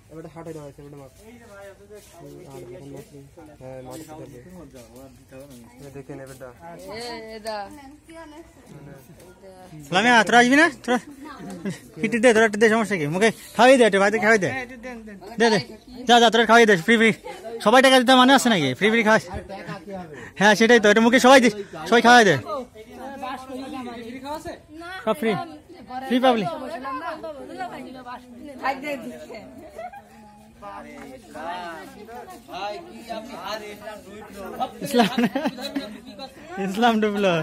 এবারে হাট হয়ে আছে এবারে মাপ হ্যাঁ মাপ দেখেন এবারে লামিয়া তোরা আসবি না তোরা হিটি দে তোরা দে সমস্যা কি মুখে খাওয়াই দে একটু ভাইদের খাওয়াই দে দে দে যা যা তোরা খাওয়াই দে ফ্রি ফ্রি সবাই টাকা দিতে মানে আছে নাকি ফ্রি ফ্রি খাস হ্যাঁ সেটাই তো এটা মুখে সবাই দিস সবাই খাওয়াই দে সব ফ্রি ফ্রি পাবলি ইসলাম ইসলাম ডুবলো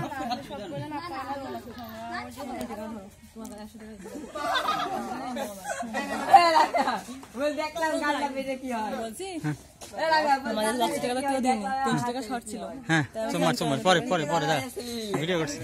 হ্যাঁ তোমার তোমার পরে পরে পরে যা ভিডিও করছি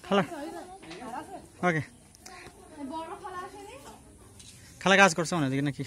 খালা ওকে খালা কাজ করছো না নাকি